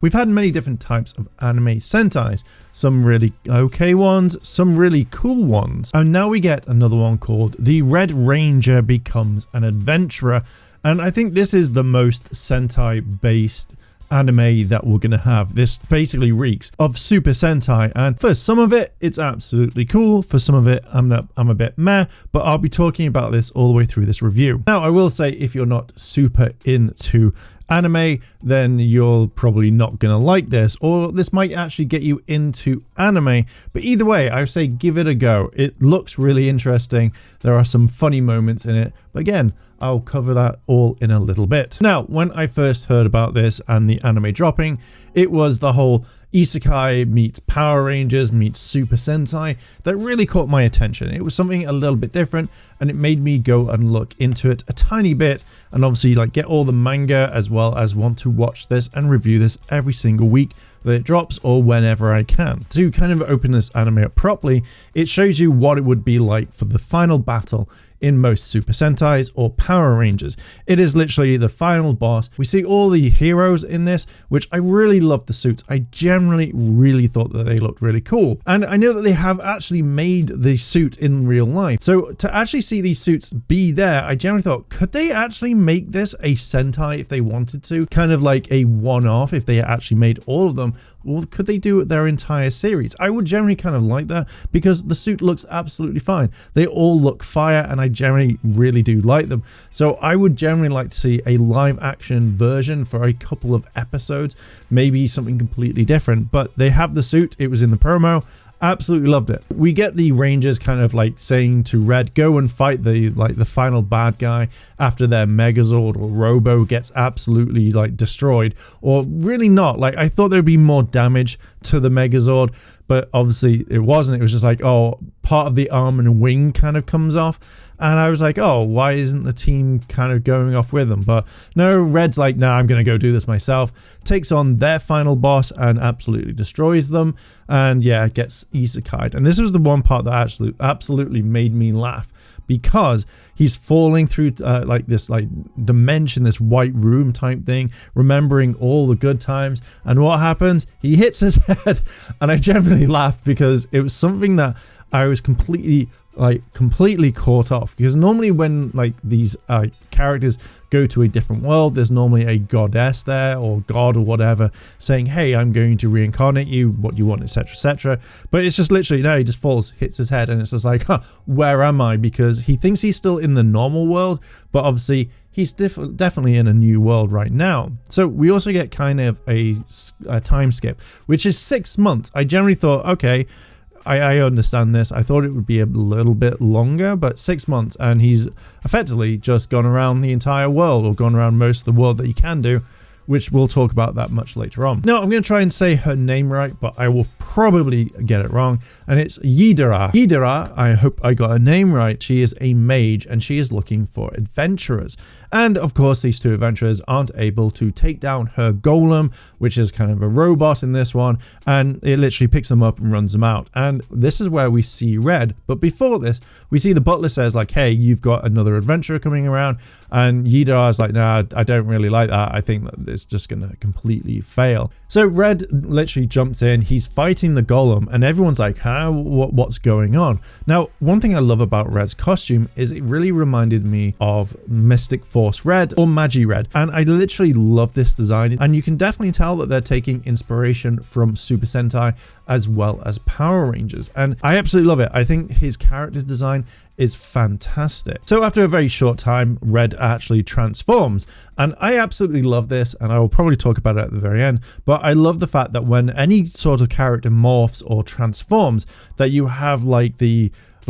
We've had many different types of anime sentais, some really okay ones, some really cool ones, and now we get another one called The Red Ranger Becomes an Adventurer, and I think this is the most sentai based anime that we're gonna have. This basically reeks of Super Sentai, and for some of it it's absolutely cool, for some of it I'm a bit meh, but I'll be talking about this all the way through this review. Now I will say, if you're not super into anime, then you're probably not gonna like this, or this might actually get you into anime, but either way I would say give it a go. It looks really interesting, there are some funny moments in it, but again I'll cover that all in a little bit. Now when I first heard about this and the anime dropping, it was the whole Isekai meets Power Rangers meets Super Sentai that really caught my attention. It was something a little bit different, and it made me go and look into it a tiny bit, and obviously like get all the manga as well as want to watch this and review this every single week that it drops or whenever I can. To kind of open this anime up properly, it shows you what it would be like for the final battle in most Super Sentais or Power Rangers. It is literally the final boss. We see all the heroes in this, which I really love the suits. I generally really thought that they looked really cool. And I know that they have actually made the suit in real life. So to actually see these suits be there, I generally thought, could they actually make this a Sentai if they wanted to? Kind of like a one-off if they actually made all of them. Or could they do their entire series? I would generally kind of like that because the suit looks absolutely fine. They all look fire and I generally really do like them. So I would generally like to see a live action version for a couple of episodes, maybe something completely different, but they have the suit. It was in the promo. Absolutely loved it. We get the Rangers kind of like saying to Red, go and fight the final bad guy after their Megazord or Robo gets absolutely like destroyed, or really not. Like I thought there'd be more damage to the Megazord, but obviously it wasn't. It was just like, oh, part of the arm and wing kind of comes off. And I was like, oh, why isn't the team kind of going off with them? But no, Red's like, nah, I'm going to go do this myself. Takes on their final boss and absolutely destroys them. And yeah, gets isekai'd. And this was the one part that absolutely made me laugh, because he's falling through like this like dimension, this white room type thing, remembering all the good times. And what happens? He hits his head. And I generally laughed because it was something that I was completely caught off, because normally when like these characters go to a different world, there's normally a goddess there or god or whatever saying, hey, I'm going to reincarnate you, what do you want, etc, etc. But it's just literally, no, he just falls, hits his head, and it's just like, huh, where am I? Because he thinks he's still in the normal world, but obviously he's definitely in a new world right now. So we also get kind of a time skip, which is 6 months. I generally thought, okay, I understand this. I thought it would be a little bit longer, but 6 months, and he's effectively just gone around the entire world, or gone around most of the world that he can do, which we'll talk about that much later on. Now, I'm going to try and say her name right, but I will probably get it wrong, and it's Yidara. Yidara, I hope I got her name right. She is a mage, and she is looking for adventurers. And of course, these two adventurers aren't able to take down her golem, which is kind of a robot in this one, and it literally picks them up and runs them out. And this is where we see Red. But before this, we see the butler says like, hey, you've got another adventurer coming around, and Yidara is like, nah, I don't really like that. I think that it's just going to completely fail. So Red literally jumps in, he's fighting the golem, and everyone's like, huh, what's going on? Now, one thing I love about Red's costume is it really reminded me of Mystic Force Red or Magi Red, and I literally love this design, and you can definitely tell that they're taking inspiration from Super Sentai as well as Power Rangers, and I absolutely love it. I think his character design is fantastic. So after a very short time, Red actually transforms, and I absolutely love this, and I will probably talk about it at the very end, but I love the fact that when any sort of character morphs or transforms, that you have like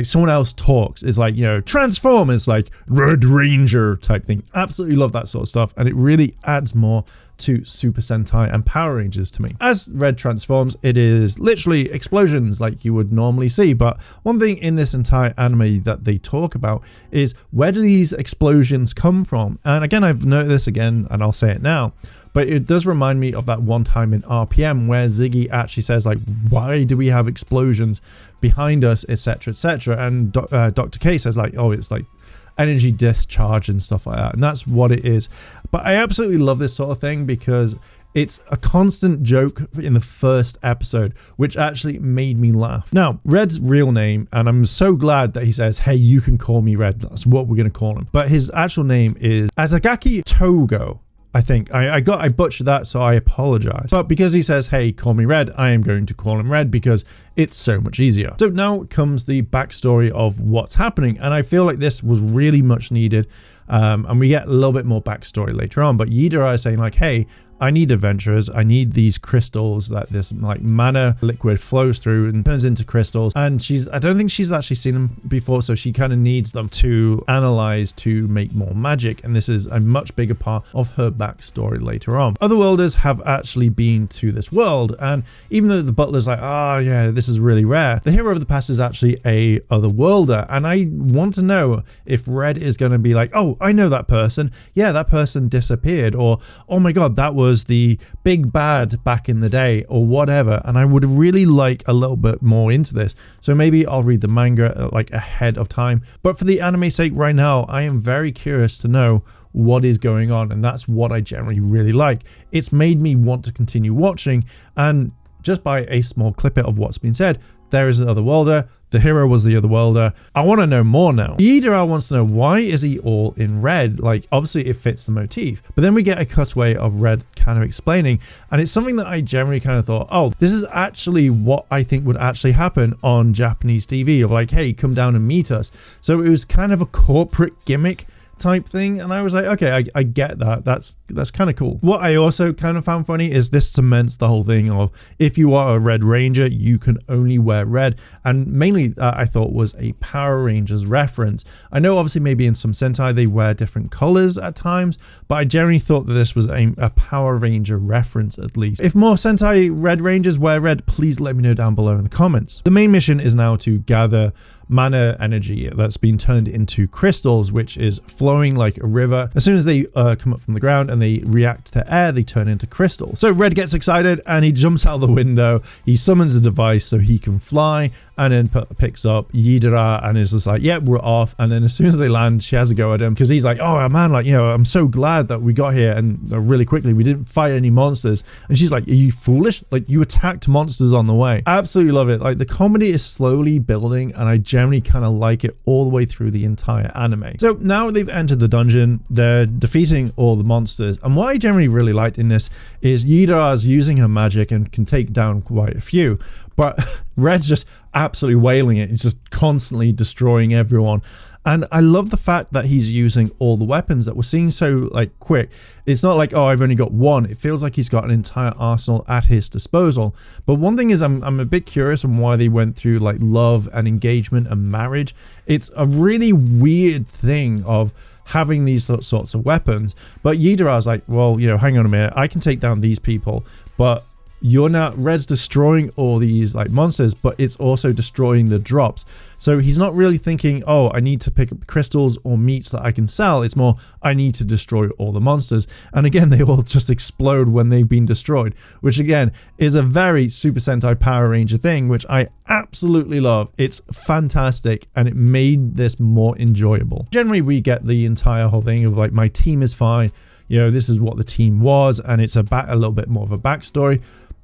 someone else talks, is like, you know, transform is like Red Ranger type thing. Absolutely love that sort of stuff, and it really adds more to Super Sentai and Power Rangers to me. As Red transforms, it is literally explosions like you would normally see, but one thing in this entire anime that they talk about is, where do these explosions come from? And again, I've noted this again, and I'll say it now, but it does remind me of that one time in RPM where Ziggy actually says like, why do we have explosions behind us, etc, etc, and Dr. K says like, oh, it's like energy discharge and stuff like that. And that's what it is. But I absolutely love this sort of thing because it's a constant joke in the first episode, which actually made me laugh. Now, Red's real name, and I'm so glad that he says, hey, you can call me Red. That's what we're going to call him. But his actual name is Asagaki Togo. I think I butchered that, so I apologize. But because he says, hey, call me Red, I am going to call him Red because it's so much easier. So now comes the backstory of what's happening. And I feel like this was really much needed. And we get a little bit more backstory later on. But Yidara is saying like, hey, I need adventurers. I need these crystals that this like mana liquid flows through and turns into crystals. And I don't think she's actually seen them before. So she kind of needs them to analyze to make more magic. And this is a much bigger part of her backstory later on. Otherworlders have actually been to this world. And even though the butler's like, oh yeah, this is really rare, the hero of the past is actually a otherworlder. And I want to know if Red is going to be like, oh, I know that person. Yeah, that person disappeared. Or, oh my God, that was the big bad back in the day or whatever. And I would really like a little bit more into this. So maybe I'll read the manga like ahead of time. But for the anime sake right now, I am very curious to know what is going on. And that's what I generally really like. It's made me want to continue watching. And just by a small clip of what's been said, there is an otherworlder. The hero was the otherworlder. I want to know more now. Yidara wants to know, why is he all in red? Like, obviously it fits the motif. But then we get a cutaway of Red kind of explaining. And it's something that I generally kind of thought, oh, this is actually what I think would actually happen on Japanese TV. Of like, hey, come down and meet us. So it was kind of a corporate gimmick type thing, and I was like, okay, I get that. That's kind of cool. What I also kind of found funny is this cements the whole thing of, if you are a Red Ranger, you can only wear red. And mainly I thought was a Power Rangers reference. I know obviously maybe in some Sentai they wear different colors at times, but I generally thought that this was a Power Ranger reference at least. If more Sentai Red Rangers wear red, please let me know down below in the comments. The main mission is now to gather mana energy that's been turned into crystals, which is flowing like a river. As soon as they come up from the ground and they react to air, they turn into crystals. So Red gets excited and he jumps out the window. He summons a device so he can fly, and then picks up Yidara and is just like, yeah, we're off. And then as soon as they land, she has a go at him because he's like, oh man, like, you know, I'm so glad that we got here and really quickly we didn't fight any monsters. And she's like, are you foolish? Like, you attacked monsters on the way. Absolutely love it. Like, the comedy is slowly building, and I generally kind of like it all the way through the entire anime. So now they've entered the dungeon, they're defeating all the monsters, and what I generally really liked in this is Yidara's using her magic and can take down quite a few, but Red's just absolutely wailing it. He's just constantly destroying everyone. And I love the fact that he's using all the weapons that we're seeing so like quick. It's not like, oh, I've only got one. It feels like he's got an entire arsenal at his disposal. But one thing is I'm a bit curious on why they went through like love and engagement and marriage. It's a really weird thing of having these sorts of weapons. But Yidara's like, well, you know, hang on a minute. I can take down these people, but you're now, Red's destroying all these like monsters, but it's also destroying the drops. So he's not really thinking, oh, I need to pick up crystals or meats that I can sell. It's more, I need to destroy all the monsters. And again, they all just explode when they've been destroyed, which again is a very Super Sentai Power Ranger thing, which I absolutely love. It's fantastic, and it made this more enjoyable. Generally, we get the entire whole thing of like, my team is fine. You know, this is what the team was, and it's a little bit more of a backstory.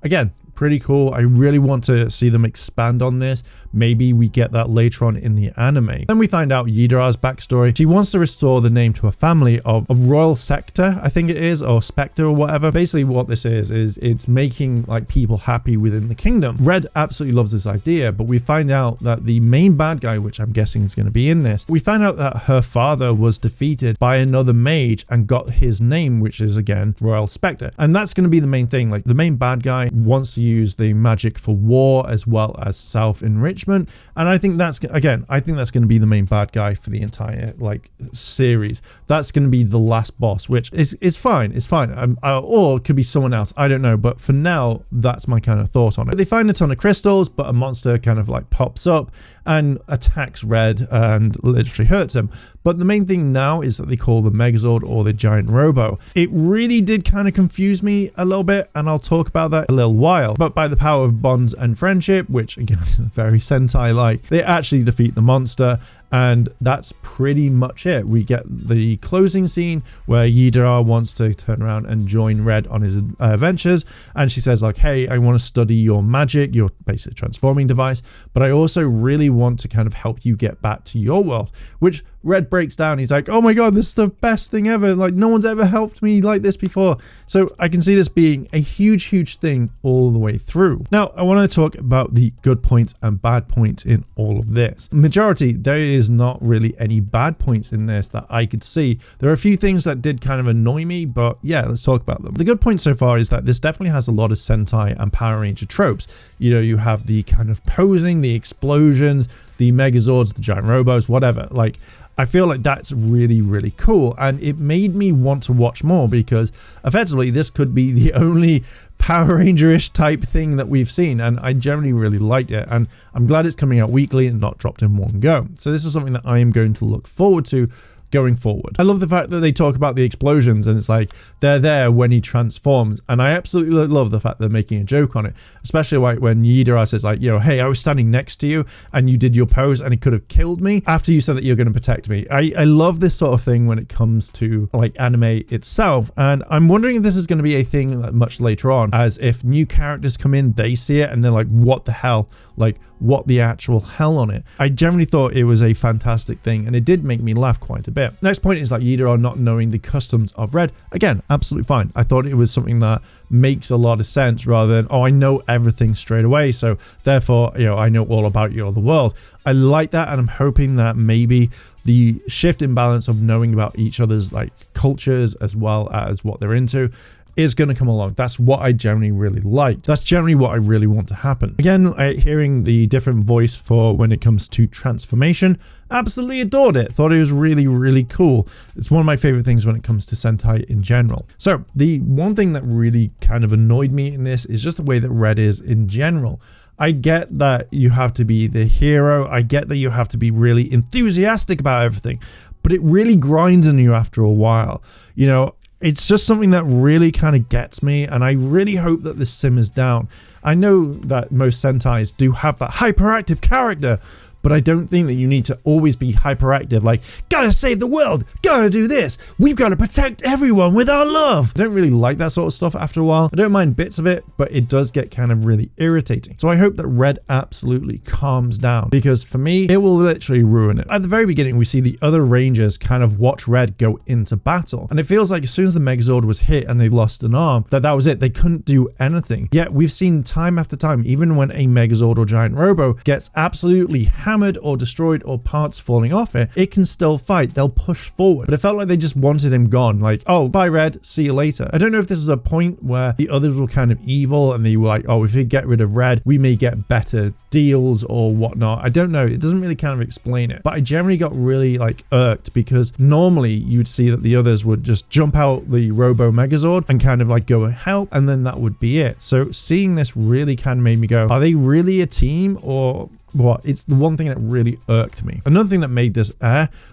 Again, pretty cool. I really want to see them expand on this. Maybe we get that later on in the anime. Then we find out Yidara's backstory. She wants to restore the name to a family of Royal Sector, I think it is, or Spectre or whatever. Basically what this is it's making like people happy within the kingdom. Red absolutely loves this idea, but we find out that the main bad guy, which I'm guessing is going to be in this, we find out that her father was defeated by another mage and got his name, which is again Royal Spectre. And that's going to be the main thing. Like, the main bad guy wants to use the magic for war as well as self-enrichment, and I think that's, again, I think that's going to be the main bad guy for the entire like series. That's going to be the last boss, which is fine. It's fine. Or it could be someone else, I don't know, but for now that's my kind of thought on it. They find a ton of crystals, but a monster kind of like pops up and attacks Red and literally hurts him. But the main thing now is that they call the Megazord or the giant robo. It really did kind of confuse me a little bit, and I'll talk about that in a little while. But by the power of bonds and friendship, which again is very Sentai-like, they actually defeat the monster, And that's pretty much it. We get the closing scene where Yidara wants to turn around and join Red on his adventures. And she says like, hey, I want to study your magic, your basic transforming device, but I also really want to kind of help you get back to your world, which Red breaks down. He's like, oh my God, this is the best thing ever. Like, no one's ever helped me like this before. So I can see this being a huge thing all the way through. Now, I want to talk about the good points and bad points in all of this. Majority, there is not really any bad points in this that I could see. There are a few things that did kind of annoy me, but yeah, let's talk about them. The good point so far is that this definitely has a lot of Sentai and Power Ranger tropes. You know, you have the kind of posing, the explosions, the Megazords, the giant robots, whatever. Like, I feel like that's really cool, and it made me want to watch more because effectively this could be the only Power Ranger-ish type thing that we've seen, and I generally really liked it, and I'm glad it's coming out weekly and not dropped in one go. So this is something that I am going to look forward to going forward. I love the fact that they talk about the explosions and it's like they're there when he transforms, and I absolutely love the fact they're making a joke on it, especially like when Yidara says like, you know, hey, I was standing next to you and you did your pose and it could have killed me after you said that you're going to protect me. I love this sort of thing when it comes to like anime itself, and I'm wondering if this is going to be a thing that much later on, as if new characters come in, they see it and they're like, what the hell, like what the actual hell on it. I generally thought it was a fantastic thing, and it did make me laugh quite a bit. Next point is like Yidara not knowing the customs of Red. Again, absolutely fine. I thought it was something that makes a lot of sense rather than, oh, I know everything straight away, so therefore, you know, I know all about your other world. I like that, and I'm hoping that maybe the shift in balance of knowing about each other's like cultures as well as what they're into is going to come along. That's what I generally really like. That's generally what I really want to happen. Again, hearing the different voice for when it comes to transformation, absolutely adored it. Thought it was really cool. It's one of my favorite things when it comes to Sentai in general. So the one thing that really kind of annoyed me in this is just the way that Red is in general. I get that you have to be the hero. I get that you have to be really enthusiastic about everything, but it really grinds on you after a while. You know, it's just something that really kind of gets me, and I really hope that this simmers down. I know that most Sentais do have that hyperactive character, but I don't think that you need to always be hyperactive, like, gotta save the world, gotta do this, we've got to protect everyone with our love. I don't really like that sort of stuff after a while. I don't mind bits of it, but it does get kind of really irritating. So I hope that Red absolutely calms down, because for me, it will literally ruin it. At the very beginning, we see the other Rangers kind of watch Red go into battle, and it feels like as soon as the Megazord was hit and they lost an arm, that was it. They couldn't do anything. Yet we've seen time after time, even when a Megazord or giant robo gets absolutely hammered or destroyed or parts falling off it, it can still fight. They'll push forward. But it felt like they just wanted him gone. Like, oh, bye Red, see you later. I don't know if this is a point where the others were kind of evil and they were like, oh, if we get rid of Red, we may get better deals or whatnot. I don't know. It doesn't really kind of explain it. But I generally got really like irked, because normally you'd see that the others would just jump out the Robo Megazord and kind of like go and help, and then that would be it. So seeing this really kind of made me go, are they really a team or what? It's the one thing that really irked me. Another thing that made this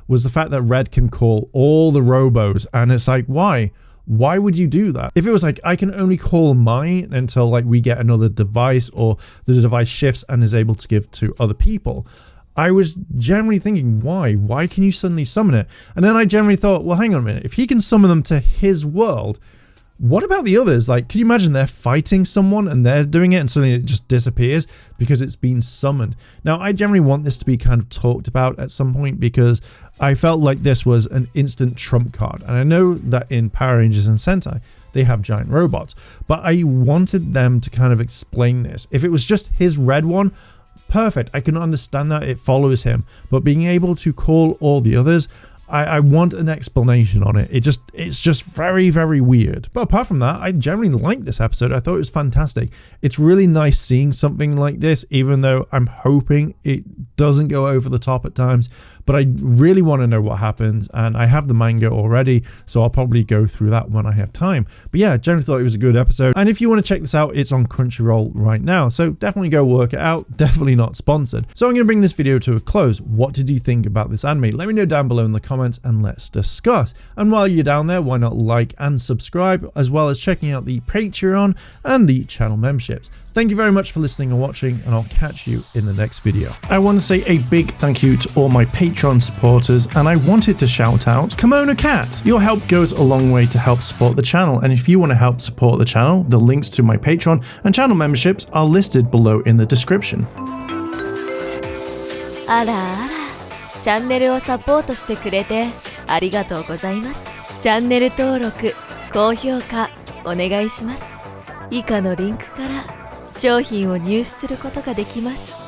was the fact that Red can call all the robos, and it's like, why would you do that? If it was like, I can only call mine until like we get another device or the device shifts and is able to give to other people, I was generally thinking, why can you suddenly summon it? And then I generally thought, well, hang on a minute, if he can summon them to his world, what about the others? Like, can you imagine they're fighting someone and they're doing it and suddenly it just disappears because it's been summoned? Now, I generally want this to be kind of talked about at some point, because I felt like this was an instant trump card. And I know that in Power Rangers and Sentai, they have giant robots, but I wanted them to kind of explain this. If it was just his red one, perfect. I can understand that it follows him, but being able to call all the others, I want an explanation on it. It's just very weird. But apart from that, I generally liked this episode. I thought it was fantastic. It's really nice seeing something like this, even though I'm hoping it doesn't go over the top at times. But I really want to know what happens, and I have the manga already, so I'll probably go through that when I have time. But yeah, generally thought it was a good episode. And if you want to check this out, it's on Crunchyroll right now, so definitely go work it out. Definitely not sponsored. So I'm going to bring this video to a close. What did you think about this anime? Let me know down below in the comments. comment and let's discuss. And while you're down there, why not like and subscribe, as well as checking out the Patreon and the channel memberships. Thank you very much for listening and watching, and I'll catch you in the next video. I want to say a big thank you to all my Patreon supporters, and I wanted to shout out Kimono Cat. Your help goes a long way to help support the channel, and if you want to help support the channel, the links to my Patreon and channel memberships are listed below in the description. あらあら、チャンネルをサポートしてくれてありがとうございます。チャンネル登録、高評価お願いします。以下のリンクから商品を入手することができます。